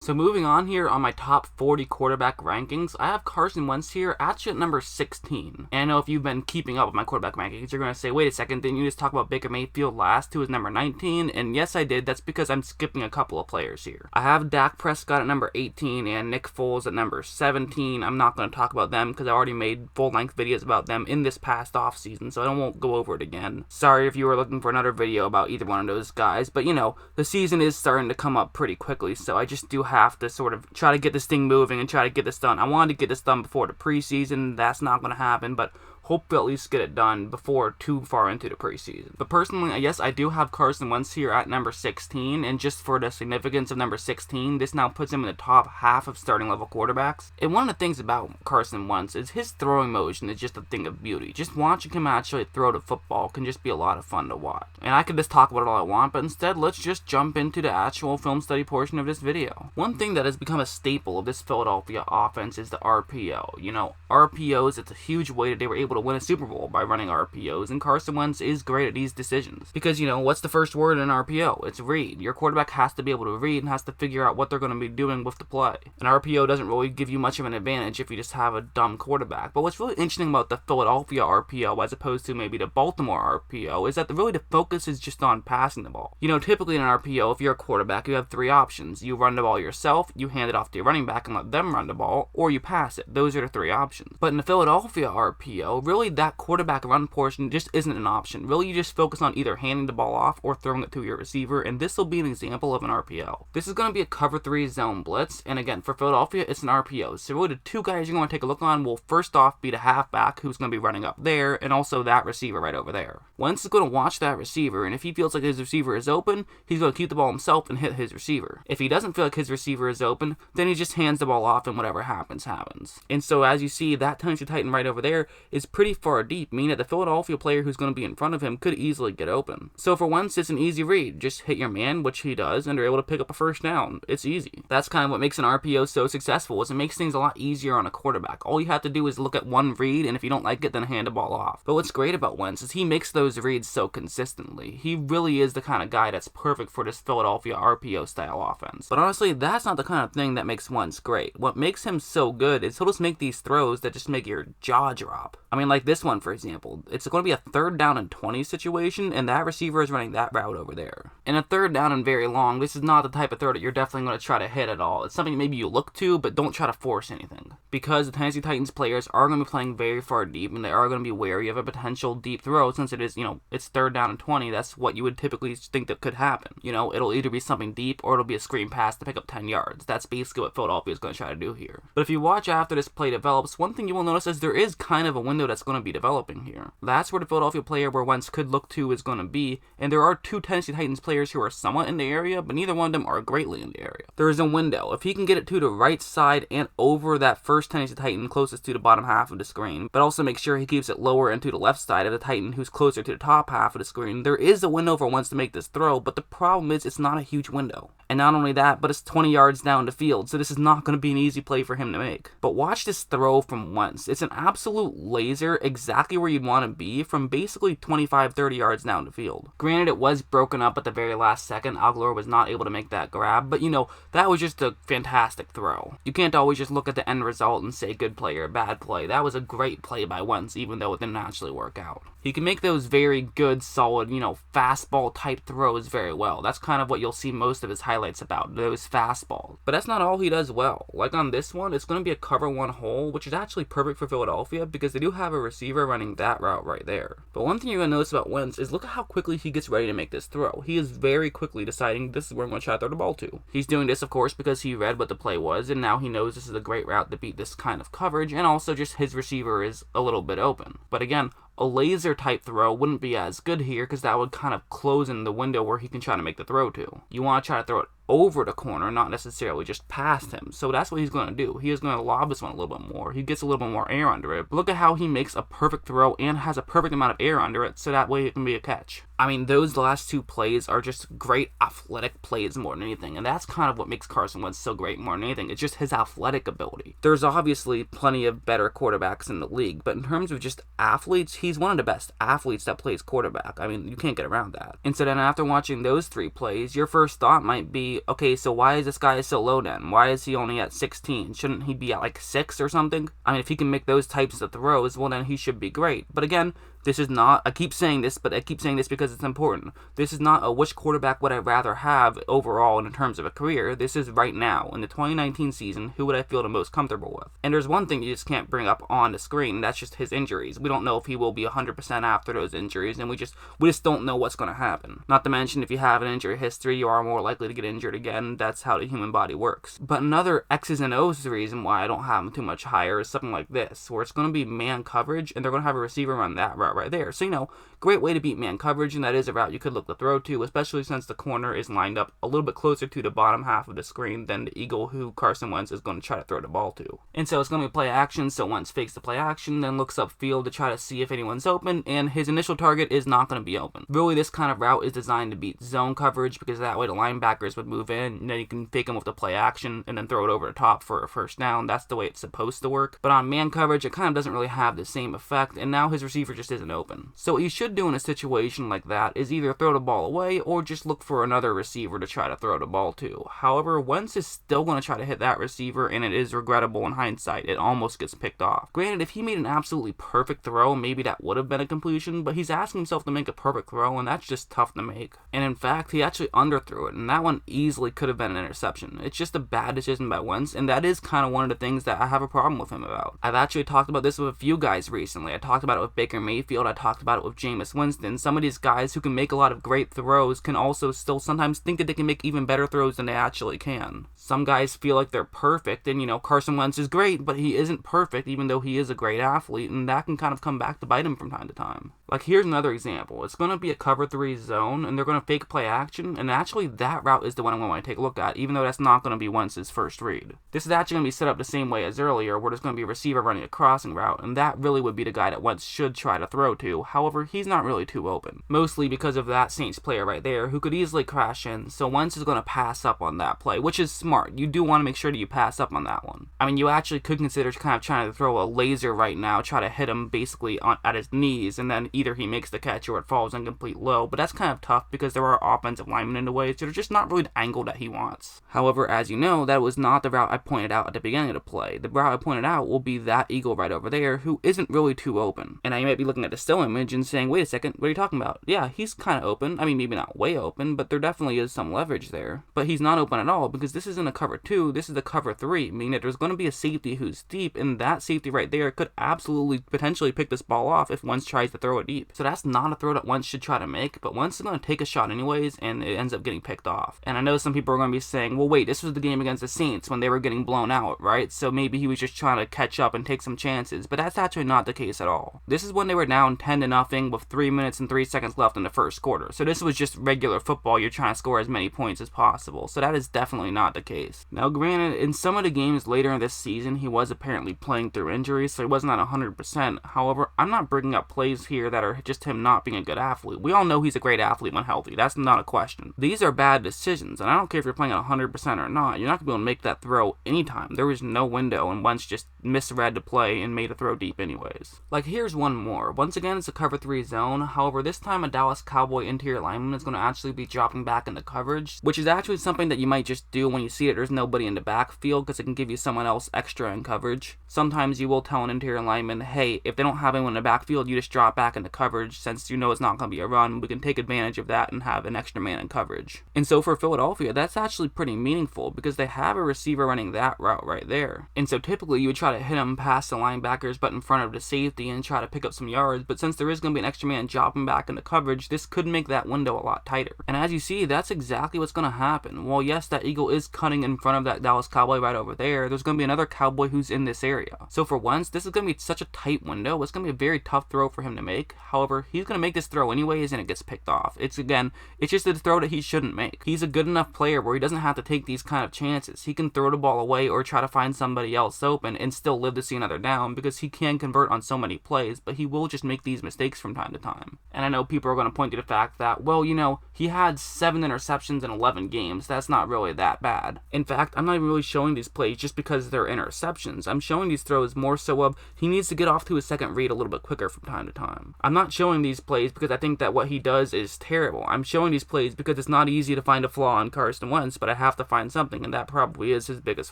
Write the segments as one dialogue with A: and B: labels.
A: So moving on here on my top 40 quarterback rankings, I have Carson Wentz here actually at number 16. And I know if you've been keeping up with my quarterback rankings, you're going to say, wait a second, didn't you just talk about Baker Mayfield last, who was number 19? And yes, I did. That's because I'm skipping a couple of players here. I have Dak Prescott at number 18 and Nick Foles at number 17. I'm not going to talk about them because I already made full-length videos about them in this past offseason, so I won't go over it again. Sorry if you were looking for another video about either one of those guys, but you know, the season is starting to come up pretty quickly, so I just do have to sort of try to get this thing moving and try to get this done. I wanted to get this done before the preseason. That's not going to happen, but hope to at least get it done before too far into the preseason. But personally, yes, I do have Carson Wentz here at number 16, and just for the significance of number 16, this now puts him in the top half of starting level quarterbacks. And one of the things about Carson Wentz is his throwing motion is just a thing of beauty. Just watching him actually throw the football can just be a lot of fun to watch. And I could just talk about it all I want, but instead, let's just jump into the actual film study portion of this video. One thing that has become a staple of this Philadelphia offense is the RPO. You know, RPOs, it's a huge way that they were able to win a Super Bowl by running RPOs, and Carson Wentz is great at these decisions. Because, you know, what's the first word in an RPO? It's read. Your quarterback has to be able to read and has to figure out what they're going to be doing with the play. An RPO doesn't really give you much of an advantage if you just have a dumb quarterback. But what's really interesting about the Philadelphia RPO as opposed to maybe the Baltimore RPO is that really the focus is just on passing the ball. You know, typically in an RPO, if you're a quarterback, you have three options. You run the ball yourself, you hand it off to your running back and let them run the ball, or you pass it. Those are the three options. But in the Philadelphia RPO, really that quarterback run portion just isn't an option. Really, you just focus on either handing the ball off or throwing it to your receiver, and this will be an example of an RPO. This is going to be a cover 3 zone blitz, and again, for Philadelphia, it's an RPO. So really the two guys you're going to take a look on will first off be the halfback, who's going to be running up there, and also that receiver right over there. Wentz is going to watch that receiver, and if he feels like his receiver is open, he's going to keep the ball himself and hit his receiver. If he doesn't feel like his receiver is open, then he just hands the ball off, and whatever happens, happens. And so as you see, that Tennessee Titan right over there is pretty far deep, meaning that the Philadelphia player who's going to be in front of him could easily get open. So for Wentz, it's an easy read. Just hit your man, which he does, and they're able to pick up a first down. It's easy. That's kind of what makes an RPO so successful, is it makes things a lot easier on a quarterback. All you have to do is look at one read, and if you don't like it, then hand the ball off. But what's great about Wentz is he makes those reads so consistently. He really is the kind of guy that's perfect for this Philadelphia RPO style offense. But honestly, that's not the kind of thing that makes Wentz great. What makes him so good is he'll just make these throws that just make your jaw drop. I mean, like this one, for example. It's going to be a 3rd down and 20 situation, and that receiver is running that route over there. In a 3rd down and very long, this is not the type of throw that you're definitely going to try to hit at all. It's something maybe you look to, but don't try to force anything. Because the Tennessee Titans players are going to be playing very far deep, and they are going to be wary of a potential deep throw, since it is, you know, it's 3rd down and 20. That's what you would typically think that could happen. You know, it'll either be something deep, or it'll be a screen pass to pick up 10 yards. That's basically what Philadelphia is going to try to do here. But if you watch after this play develops, one thing you will notice is there is kind of a window that's going to be developing here. That's where the Philadelphia player where Wentz could look to is going to be, and there are two Tennessee Titans players who are somewhat in the area, but neither one of them are greatly in the area. There is a window. If he can get it to the right side and over that first Tennessee Titan closest to the bottom half of the screen, but also make sure he keeps it lower and to the left side of the Titan who's closer to the top half of the screen, there is a window for Wentz to make this throw, but the problem is it's not a huge window. And not only that, but it's 20 yards down the field, so this is not going to be an easy play for him to make. But watch this throw from Wentz. It's an absolute laser, exactly where you'd want to be from basically 25-30 yards down the field. Granted, it was broken up at the very last second. Aguilar was not able to make that grab, but you know, that was just a fantastic throw. You can't always just look at the end result and say good play or bad play. That was a great play by Wentz, even though it didn't actually work out. He can make those very good, solid, you know, fastball type throws very well. That's kind of what you'll see most of his highlights about, those fastballs. But that's not all he does well. Like on this one, it's going to be a cover 1 hole, which is actually perfect for Philadelphia because they do have a receiver running that route right there. But one thing you're going to notice about Wentz is look at how quickly he gets ready to make this throw. He is very quickly deciding this is where I'm going to try to throw the ball to. He's doing this, of course, because he read what the play was, and now he knows this is a great route to beat this kind of coverage, and also just his receiver is a little bit open. But again, a laser type throw wouldn't be as good here because that would kind of close in the window where he can try to make the throw to. You want to try to throw it over the corner, not necessarily just past him. So that's what he's going to do. He is going to lob this one a little bit more. He gets a little bit more air under it. But look at how he makes a perfect throw and has a perfect amount of air under it, so that way it can be a catch. I mean, those last two plays are just great athletic plays more than anything, and that's kind of what makes Carson Wentz so great more than anything. It's just his athletic ability. There's obviously plenty of better quarterbacks in the league, but in terms of just athletes, he's one of the best athletes that plays quarterback. I mean, you can't get around that. And so then after watching those three plays, your first thought might be, be, okay, so why is this guy so low then? Why is he only at 16? Shouldn't he be at like 6 or something? I mean, if he can make those types of throws, well then he should be great. But again, this is not, I keep saying this, but I keep saying this because it's important. This is not a which quarterback would I rather have overall in terms of a career. This is right now, in the 2019 season, who would I feel the most comfortable with? And there's one thing you just can't bring up on the screen, that's just his injuries. We don't know if he will be 100% after those injuries, and we just don't know what's going to happen. Not to mention, if you have an injury history, you are more likely to get injured again. That's how the human body works. But another X's and O's reason why I don't have him too much higher is something like this, where it's going to be man coverage, and they're going to have a receiver run that route right there. So, great way to beat man coverage, and that is a route you could look to throw to, especially since the corner is lined up a little bit closer to the bottom half of the screen than the eagle who Carson Wentz is going to try to throw the ball to. And so it's going to be play action, so Wentz fakes the play action, then looks upfield to try to see if anyone's open, and his initial target is not going to be open. Really, this kind of route is designed to beat zone coverage, because that way the linebackers would move in, and then you can fake them with the play action, and then throw it over the top for a first down. That's the way it's supposed to work. But on man coverage, it kind of doesn't really have the same effect, and now his receiver just isn't open. So what you should do in a situation like that is either throw the ball away or just look for another receiver to try to throw the ball to. However, Wentz is still going to try to hit that receiver, and it is regrettable in hindsight. It almost gets picked off. Granted, if he made an absolutely perfect throw, maybe that would have been a completion, but he's asking himself to make a perfect throw, and that's just tough to make. And in fact, he actually underthrew it, and that one easily could have been an interception. It's just a bad decision by Wentz, and that is kind of one of the things that I have a problem with him about. I've actually talked about this with a few guys recently. I talked about it with Baker Mayfield, I talked about it with Jameis Winston. Some of these guys who can make a lot of great throws can also still sometimes think that they can make even better throws than they actually can. Some guys feel like they're perfect, and Carson Wentz is great, but he isn't perfect even though he is a great athlete, and that can kind of come back to bite him from time to time. Like, here's another example. It's going to be a cover 3 zone, and they're going to fake play action, and actually that route is the one I'm going to take a look at, even though that's not going to be Wentz's first read. This is actually going to be set up the same way as earlier, where there's going to be a receiver running a crossing route, and that really would be the guy that Wentz should try to throw to. However, he's not really too open. Mostly because of that Saints player right there, who could easily crash in, so Wentz is going to pass up on that play, which is smart. You do want to make sure that you pass up on that one. I mean, you actually could consider kind of trying to throw a laser right now, try to hit him basically at his knees, and then either he makes the catch or it falls incomplete low, but that's kind of tough because there are offensive linemen in the way, so they're just not really the angle that he wants. However, as you know, that was not the route I pointed out at the beginning of the play. The route I pointed out will be that eagle right over there, who isn't really too open. And now you might be looking at the still image and saying, wait a second, what are you talking about? Yeah, he's kind of open. I mean, maybe not way open, but there definitely is some leverage there. But he's not open at all, because this isn't a cover 2, this is a cover 3, meaning that there's going to be a safety who's deep, and that safety right there could absolutely potentially pick this ball off if Wentz tries to throw it deep. So that's not a throw that Wentz should try to make, but Wentz is going to take a shot anyways, and it ends up getting picked off. And I know some people are going to be saying, well wait, this was the game against the Saints when they were getting blown out, right? So maybe he was just trying to catch up and take some chances, but that's actually not the case at all. This is when they were down 10-0 with 3 minutes and 3 seconds left in the first quarter. So this was just regular football. You're trying to score as many points as possible. So that is definitely not the case. Now granted, in some of the games later in this season, he was apparently playing through injuries, so he wasn't at 100%. However, I'm not bringing up plays here that are just him not being a good athlete. We all know he's a great athlete when healthy. That's not a question. These are bad decisions, and I don't care if you're playing at 100% or not. You're not going to be able to make that throw anytime. There was no window, and Wentz just misread the play and made a throw deep anyways. Like, here's one more. Once again, it's a cover 3 zone. However, this time a Dallas Cowboy interior lineman is going to actually be dropping back into coverage, which is actually something that you might just do when you see that there's nobody in the backfield, because it can give you someone else extra in coverage. Sometimes you will tell an interior lineman, hey, if they don't have anyone in the backfield, you just drop back into coverage, since you know it's not going to be a run. We can take advantage of that and have an extra man in coverage. And so for Philadelphia, that's actually pretty meaningful, because they have a receiver running that route right there. And so typically you would try to hit him past the linebackers but in front of the safety and try to pick up some yards, but since there is going to be an extra man dropping back into coverage, this could make that window a lot tighter. And as you see, that's exactly what's going to happen. Well, yes, that eagle is cutting in front of that Dallas Cowboy right over there. There's going to be another Cowboy who's in this area. So for Wentz, this is going to be such a tight window. It's going to be a very tough throw for him to make. However, he's going to make this throw anyways, and it gets picked off. It's just a throw that he shouldn't make. He's a good enough player where he doesn't have to take these kind of chances. He can throw the ball away or try to find somebody else open and still live to see another down, because he can convert on so many plays, but he will just make these mistakes from time to time. And I know people are going to point to the fact that, well, he had 7 interceptions in 11 games. That's not really that bad. In fact, I'm not even really showing these plays just because they're interceptions. I'm showing these throws more so of he needs to get off to his second read a little bit quicker from time to time. I'm not showing these plays because I think that what he does is terrible. I'm showing these plays because it's not easy to find a flaw in Carson Wentz, but I have to find something, and that probably is his biggest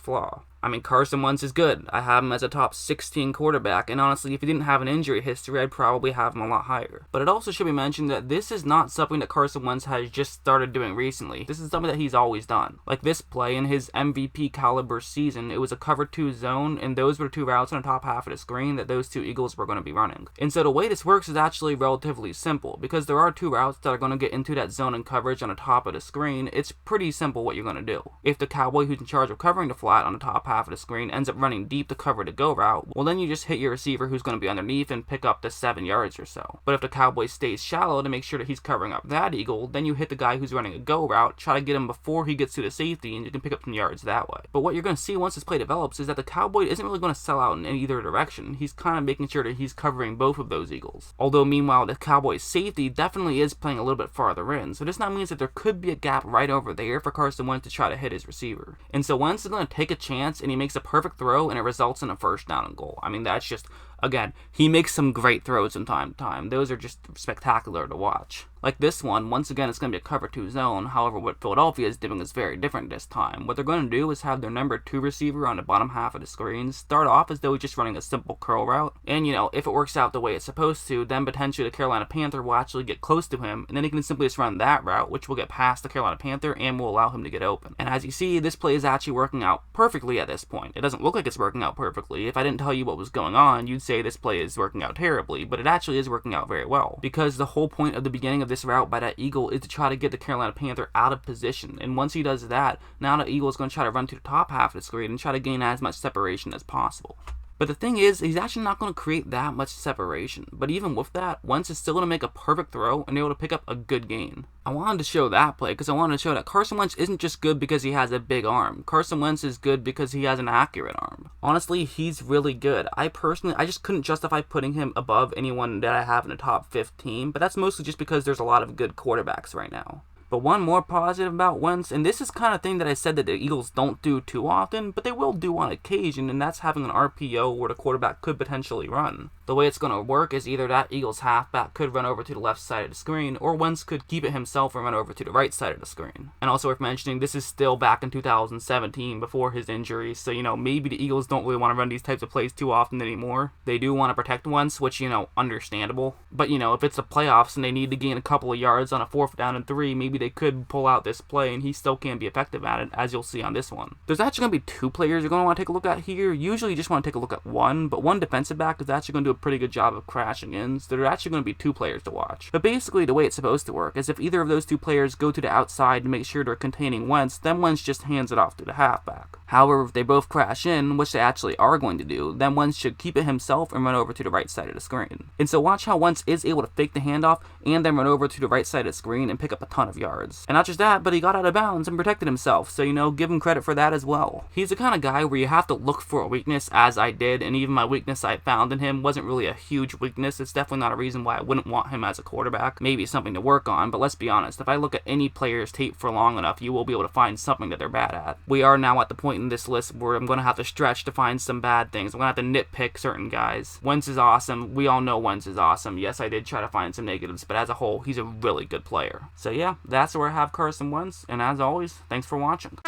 A: flaw. I mean, Carson Wentz is good. I have him as a top 16 quarterback, and honestly, if he didn't have an injury history, I'd probably have him a lot higher. But it also should be mentioned that this is not something that Carson Wentz has just started doing recently. This is something that he's always done. Like this play in his MVP caliber season, it was a cover 2 zone, and those were 2 routes on the top half of the screen that those 2 Eagles were going to be running. And so the way this works is actually relatively simple, because there are 2 routes that are going to get into that zone and coverage on the top of the screen. It's pretty simple what you're going to do. If the Cowboy who's in charge of covering the flat on the top half of the screen ends up running deep to cover the go route, well then you just hit your receiver who's going to be underneath and pick up the 7 yards or so. But if the Cowboy stays shallow to make sure that he's covering up that Eagle, then you hit the guy who's running a go route, try to get him before he gets to the safety, and you can pick up some yards that way. But what you're going to see once this play develops is that the Cowboy isn't really going to sell out in either direction. He's kind of making sure that he's covering both of those Eagles. Although meanwhile, the Cowboy's safety definitely is playing a little bit farther in, so this now means that there could be a gap right over there for Carson Wentz to try to hit his receiver. And so Wentz is going to take a chance, and he makes a perfect throw, and it results in a first down and goal. I mean, that's just, again, he makes some great throws from time to time. Those are just spectacular to watch. Like this one, once again, it's going to be a cover 2 zone. However, what Philadelphia is doing is very different this time. What they're going to do is have their number 2 receiver on the bottom half of the screen start off as though he's just running a simple curl route. And, if it works out the way it's supposed to, then potentially the Carolina Panther will actually get close to him, and then he can simply just run that route, which will get past the Carolina Panther and will allow him to get open. And as you see, this play is actually working out perfectly at this point. It doesn't look like it's working out perfectly. If I didn't tell you what was going on, you'd say this play is working out terribly, but it actually is working out very well. Because the whole point of the beginning of this route by that Eagle is to try to get the Carolina Panther out of position, and once he does that, now the Eagle is going to try to run to the top half of the screen and try to gain as much separation as possible. But the thing is, he's actually not going to create that much separation. But even with that, Wentz is still going to make a perfect throw and able to pick up a good gain. I wanted to show that play because I wanted to show that Carson Wentz isn't just good because he has a big arm. Carson Wentz is good because he has an accurate arm. Honestly, he's really good. I just couldn't justify putting him above anyone that I have in the top 15, but that's mostly just because there's a lot of good quarterbacks right now. But one more positive about Wentz, and this is kind of thing that I said that the Eagles don't do too often, but they will do on occasion, and that's having an RPO where the quarterback could potentially run. The way it's going to work is either that Eagles halfback could run over to the left side of the screen, or Wentz could keep it himself and run over to the right side of the screen. And also worth mentioning, this is still back in 2017 before his injury, so maybe the Eagles don't really want to run these types of plays too often anymore. They do want to protect Wentz, which, understandable. But, if it's the playoffs and they need to gain a couple of yards on a 4th down and 3, maybe they could pull out this play and he still can be effective at it, as you'll see on this one. There's actually going to be 2 players you're going to want to take a look at here. Usually you just want to take a look at one, but one defensive back is actually going to do a pretty good job of crashing in, so there are actually going to be 2 players to watch. But basically the way it's supposed to work is if either of those 2 players go to the outside to make sure they're containing Wentz, then Wentz just hands it off to the halfback. However, if they both crash in, which they actually are going to do, then Wentz should keep it himself and run over to the right side of the screen. And so watch how Wentz is able to fake the handoff and then run over to the right side of the screen and pick up a ton of yards. And not just that, but he got out of bounds and protected himself, so give him credit for that as well. He's the kind of guy where you have to look for a weakness, as I did, and even my weakness I found in him wasn't really a huge weakness. It's definitely not a reason why I wouldn't want him as a quarterback. Maybe something to work on, but let's be honest, if I look at any player's tape for long enough, you will be able to find something that they're bad at. We are now at the point in this list where I'm going to have to stretch to find some bad things. I'm going to have to nitpick certain guys. Wentz is awesome. We all know Wentz is awesome. Yes, I did try to find some negatives, but as a whole, he's a really good player. So yeah, that's where I have Carson Wentz, and as always, thanks for watching.